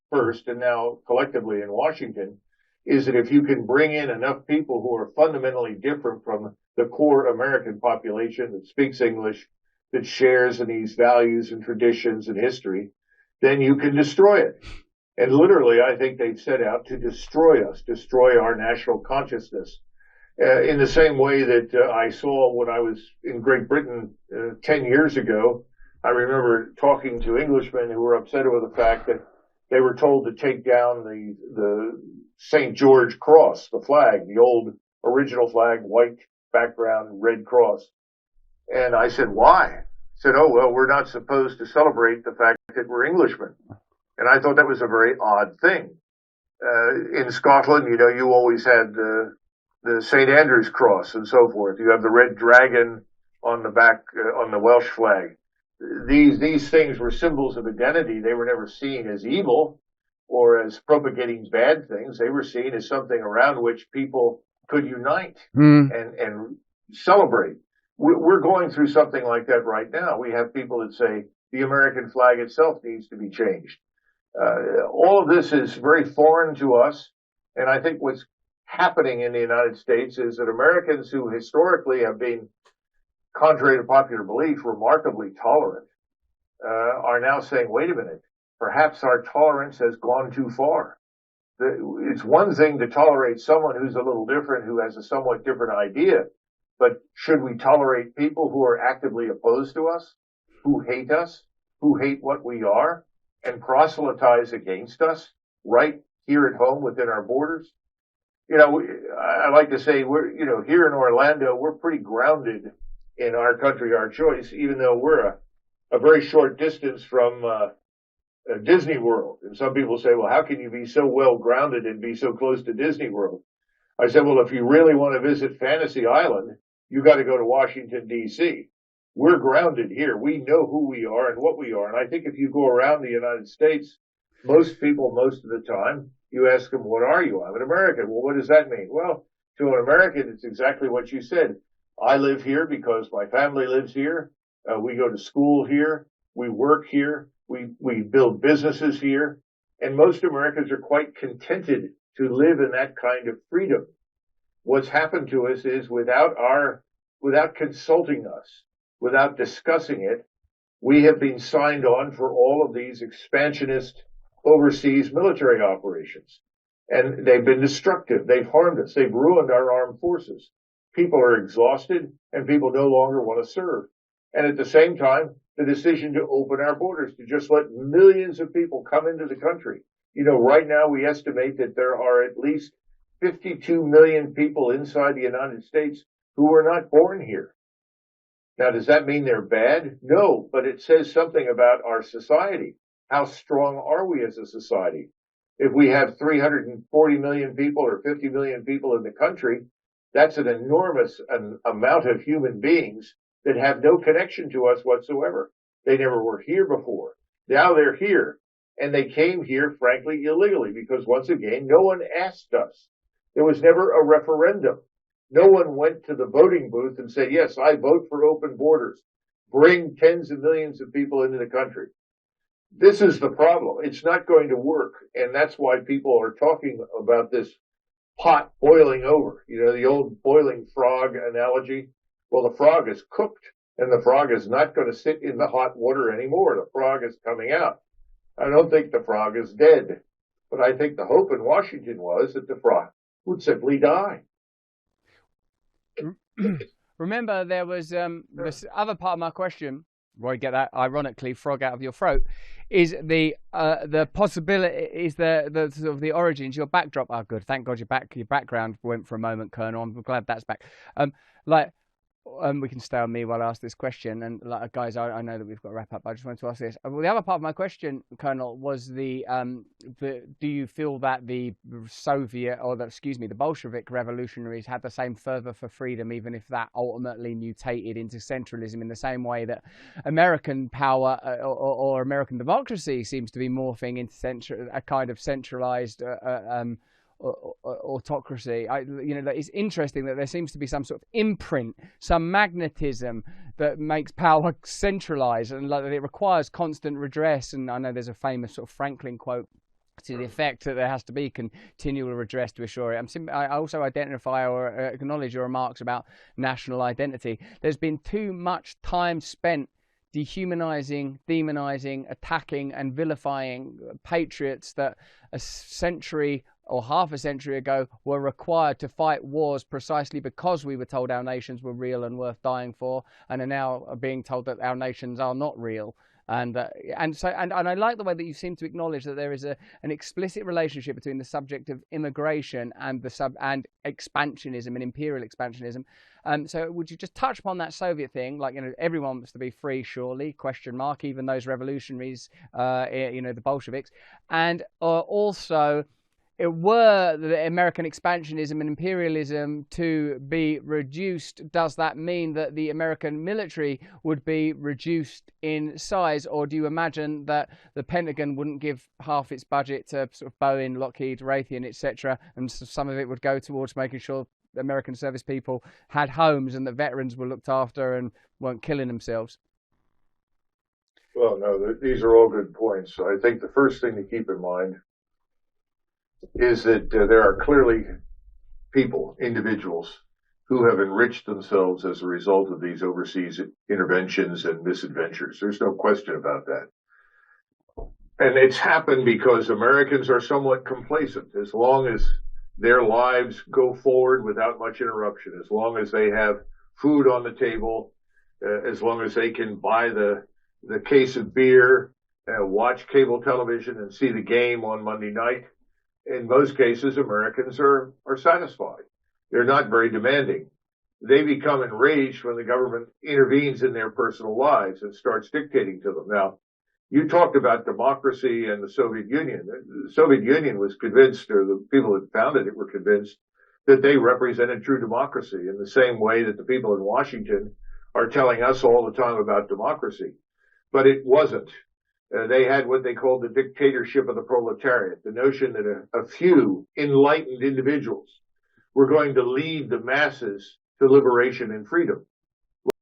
Speaker 2: first and now collectively in Washington is that if you can bring in enough people who are fundamentally different from the core American population that speaks English, that shares in these values and traditions and history, then you can destroy it. And literally, I think they've set out to destroy us, destroy our national consciousness. In the same way that I saw when I was in Great Britain 10 years ago, I remember talking to Englishmen who were upset over the fact that they were told to take down the St. George cross, the flag, the old original flag, white background, red cross. And I said, why? I said, oh, well, we're not supposed to celebrate the fact that we're Englishmen. And I thought that was a very odd thing. In Scotland, you always had the St. Andrew's cross and so forth. You have the red dragon on the back, on the Welsh flag. These things were symbols of identity. They were never seen as evil or as propagating bad things. They were seen as something around which people could unite and celebrate. We're going through something like that right now. We have people that say the American flag itself needs to be changed. All of this is very foreign to us. And I think what's happening in the United States is that Americans who historically have been, contrary to popular belief, remarkably tolerant, are now saying, wait a minute, perhaps our tolerance has gone too far. It's one thing to tolerate someone who's a little different, who has a somewhat different idea, but should we tolerate people who are actively opposed to us, who hate us, who hate what we are, and proselytize against us right here at home within our borders? I like to say here in Orlando, we're pretty grounded in our country, our choice, even though we're a very short distance from Disney World. And some people say, well, how can you be so well grounded and be so close to Disney World? I said, well, if you really want to visit Fantasy Island, you got to go to Washington, D.C. We're grounded here. We know who we are and what we are. And I think if you go around the United States, most people, most of the time, you ask them, what are you? I'm an American. Well, what does that mean? Well, to an American, it's exactly what you said. I live here because my family lives here. We go to school here. We work here. We build businesses here. And most Americans are quite contented to live in that kind of freedom. What's happened to us is without consulting us, without discussing it, we have been signed on for all of these expansionist overseas military operations. And they've been destructive. They've harmed us. They've ruined our armed forces. People are exhausted and people no longer want to serve. And at the same time, the decision to open our borders, to just let millions of people come into the country. Right now we estimate that there are at least 52 million people inside the United States who were not born here. Now, does that mean they're bad? No, but it says something about our society. How strong are we as a society? If we have 340 million people or 50 million people in the country, that's an enormous amount of human beings that have no connection to us whatsoever. They never were here before. Now they're here. And they came here, frankly, illegally, because once again, no one asked us. There was never a referendum. No one went to the voting booth and said, yes, I vote for open borders. Bring tens of millions of people into the country. This is the problem. It's not going to work. And that's why people are talking about this pot boiling over. The old boiling frog analogy. Well, the frog is cooked and the frog is not going to sit in the hot water anymore. The frog is coming out. I don't think the frog is dead, but I think the hope in Washington was that the frog would simply die.
Speaker 1: Remember, there was this other part of my question. Roy, get that ironically frog out of your throat. Is the possibility? Is the sort of the origins? Your backdrop are good. Thank God your background went for a moment, Colonel. I'm glad that's back. We can stay on me while I ask this question. And guys, I know that we've got to wrap up. I just wanted to ask this. Well, the other part of my question, Colonel, was do you feel that the Bolshevik revolutionaries had the same fervor for freedom, even if that ultimately mutated into centralism in the same way that American power or American democracy seems to be morphing into a kind of centralized autocracy? It's interesting that there seems to be some sort of imprint, some magnetism that makes power centralized, and that it requires constant redress. And I know there's a famous sort of Franklin quote to the effect that there has to be continual redress to assure it. I also identify or acknowledge your remarks about national identity. There's been too much time spent dehumanizing, demonizing, attacking and vilifying patriots that a century or half a century ago were required to fight wars precisely because we were told our nations were real and worth dying for, and are now being told that our nations are not real. And I like the way that you seem to acknowledge that there is an explicit relationship between the subject of immigration and and expansionism and imperial expansionism. So would you just touch upon that Soviet thing? Everyone wants to be free, surely, ? Even those revolutionaries, the Bolsheviks. And also, were the American expansionism and imperialism to be reduced, does that mean that the American military would be reduced in size? Or do you imagine that the Pentagon wouldn't give half its budget to sort of Boeing, Lockheed, Raytheon, etc., and some of it would go towards making sure American service people had homes and that veterans were looked after and weren't killing themselves?
Speaker 2: Well, no, these are all good points. I think the first thing to keep in mind is that there are clearly people, individuals, who have enriched themselves as a result of these overseas interventions and misadventures. There's no question about that. And it's happened because Americans are somewhat complacent. As long as their lives go forward without much interruption, as long as they have food on the table, as long as they can buy the case of beer, watch cable television and see the game on Monday night, in most cases, Americans are satisfied. They're not very demanding. They become enraged when the government intervenes in their personal lives and starts dictating to them. Now, you talked about democracy and the Soviet Union. The Soviet Union was convinced, or the people that founded it were convinced, that they represented true democracy in the same way that the people in Washington are telling us all the time about democracy. But it wasn't. They had what they called the dictatorship of the proletariat, the notion that a few enlightened individuals were going to lead the masses to liberation and freedom.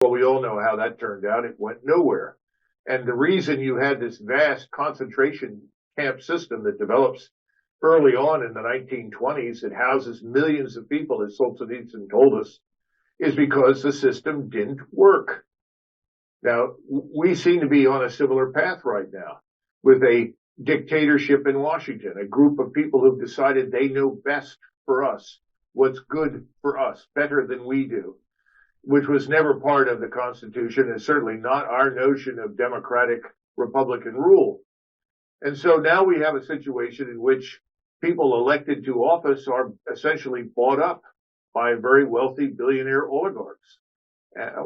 Speaker 2: Well, we all know how that turned out. It went nowhere. And the reason you had this vast concentration camp system that develops early on in the 1920s that houses millions of people, as Solzhenitsyn told us, is because the system didn't work. Now, we seem to be on a similar path right now with a dictatorship in Washington, a group of people who've decided they know best for us, what's good for us, better than we do, which was never part of the Constitution and certainly not our notion of democratic Republican rule. And so now we have a situation in which people elected to office are essentially bought up by very wealthy billionaire oligarchs.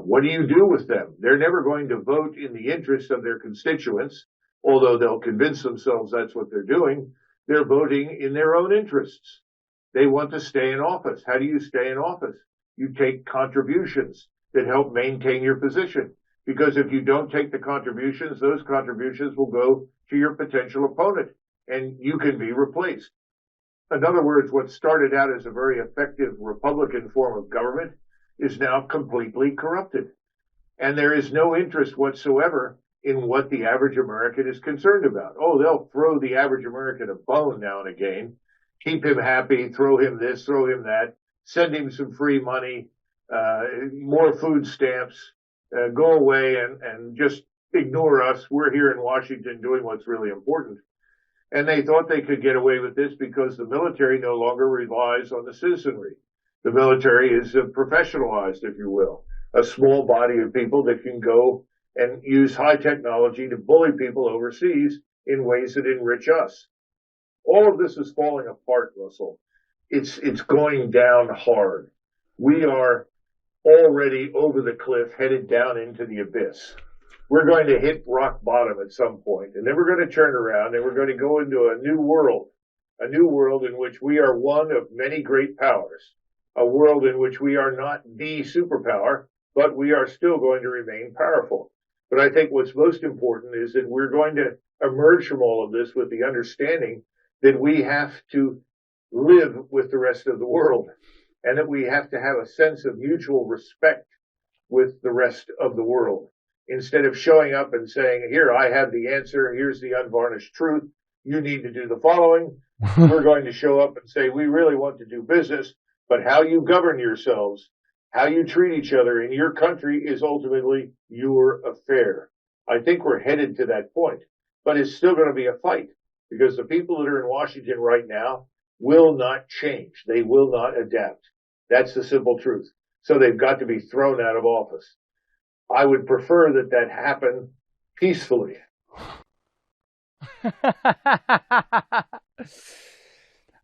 Speaker 2: What do you do with them? They're never going to vote in the interest of their constituents, although they'll convince themselves that's what they're doing. They're voting in their own interests. They want to stay in office. How do you stay in office? You take contributions that help maintain your position. Because if you don't take the contributions, those contributions will go to your potential opponent and you can be replaced. In other words, what started out as a very effective Republican form of government is now completely corrupted. And there is no interest whatsoever in what the average American is concerned about. Oh, they'll throw the average American a bone now and again, keep him happy, throw him this, throw him that, send him some free money, more food stamps, go away and just ignore us. We're here in Washington doing what's really important. And they thought they could get away with this because the military no longer relies on the citizenry. The military is professionalized, if you will, a small body of people that can go and use high technology to bully people overseas in ways that enrich us. All of this is falling apart, Russell. It's going down hard. We are already over the cliff, headed down into the abyss. We're going to hit rock bottom at some point, and then we're going to turn around and we're going to go into a new world in which we are one of many great powers, a world in which we are not the superpower, but we are still going to remain powerful. But I think what's most important is that we're going to emerge from all of this with the understanding that we have to live with the rest of the world and that we have to have a sense of mutual respect with the rest of the world. Instead of showing up and saying, here, I have the answer, here's the unvarnished truth, you need to do the following, we're going to show up and say, we really want to do business, but how you govern yourselves, how you treat each other in your country is ultimately your affair. I think we're headed to that point, but it's still going to be a fight because the people that are in Washington right now will not change. They will not adapt. That's the simple truth. So they've got to be thrown out of office. I would prefer that happen peacefully.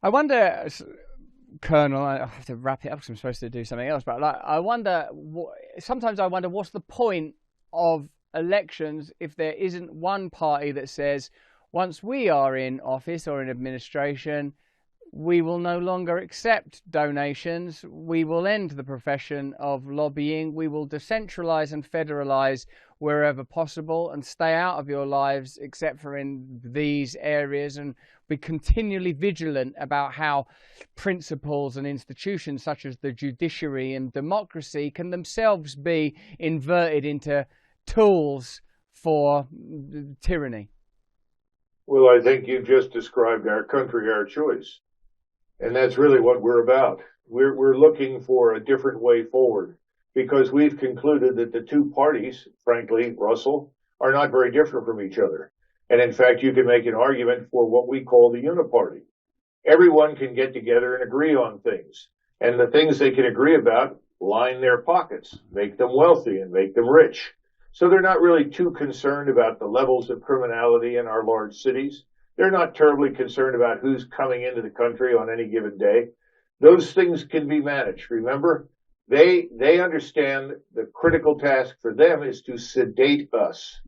Speaker 1: I wonder, Colonel, I have to wrap it up because I'm supposed to do something else, but sometimes I wonder what's the point of elections if there isn't one party that says, once we are in office or in administration, we will no longer accept donations. We will end the profession of lobbying. We will decentralize and federalize wherever possible and stay out of your lives except for in these areas, and be continually vigilant about how principles and institutions such as the judiciary and democracy can themselves be inverted into tools for tyranny?
Speaker 2: Well, I think you just described our country, our choice. And that's really what we're about. We're looking for a different way forward because we've concluded that the two parties, frankly, Russell, are not very different from each other. And in fact, you can make an argument for what we call the uniparty. Everyone can get together and agree on things. And the things they can agree about line their pockets, make them wealthy and make them rich. So they're not really too concerned about the levels of criminality in our large cities. They're not terribly concerned about who's coming into the country on any given day. Those things can be managed. Remember, they understand the critical task for them is to sedate us.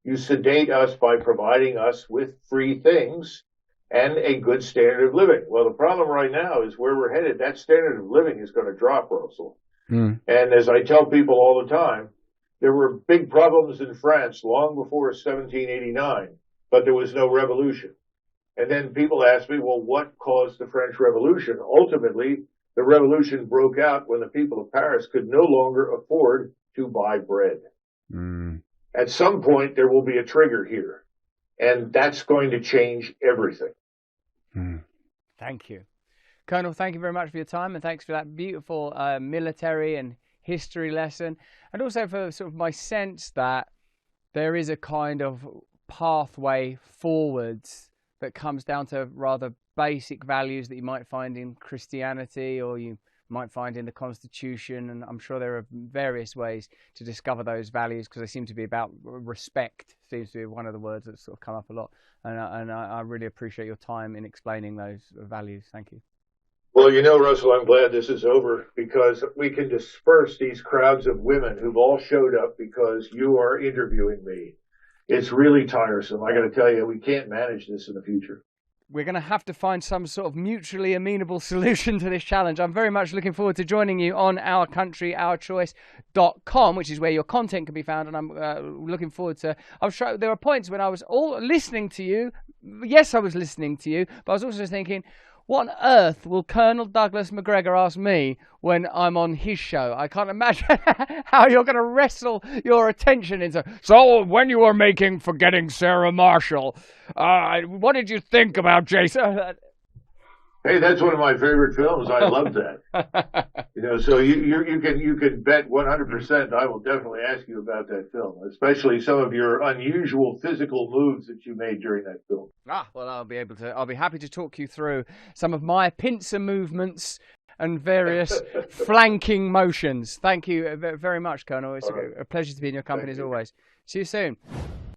Speaker 2: You sedate us by providing us with free things and a good standard of living. Well, the problem right now is where we're headed. That standard of living is going to drop, Russell. And as I tell people all the time, there were big problems in France long before 1789, but there was no revolution. And then people ask me, well, what caused the French Revolution? Ultimately, the revolution broke out when the people of Paris could no longer afford to buy bread. At some point, there will be a trigger here, and that's going to change everything.
Speaker 1: Thank you. Colonel, thank you very much for your time, and thanks for that beautiful military and history lesson, and also for sort of my sense that there is a kind of pathway forwards that comes down to rather basic values that you might find in Christianity or you might find in the Constitution, and I'm sure there are various ways to discover those values because they seem to be about respect, seems to be one of the words that's sort of come up a lot, and I really appreciate your time in explaining those values. Thank you.
Speaker 2: Well, you know, Russell, I'm glad this is over because we can disperse these crowds of women who've all showed up because you are interviewing me. It's really tiresome. I got to tell you, we can't manage this in the future.
Speaker 1: We're going to have to find some sort of mutually amenable solution to this challenge. I'm very much looking forward to joining you on ourcountry.ourchoice.com, which is where your content can be found. And I'm looking forward to... there were points when I was all listening to you. Yes, I was listening to you, but I was also thinking, what on earth will Colonel Douglas Macgregor ask me when I'm on his show? I can't imagine how you're going to wrestle your attention into. So, when you were making Forgetting Sarah Marshall, what did you think about Jason?
Speaker 2: Hey, that's one of my favorite films. I love that. You know, so you can bet 100% I will definitely ask you about that film, especially some of your unusual physical moves that you made during that film.
Speaker 1: Well, I'll be happy to talk you through some of my pincer movements and various flanking motions. Thank you very much, Colonel. It's a pleasure to be in your company as always. See you soon.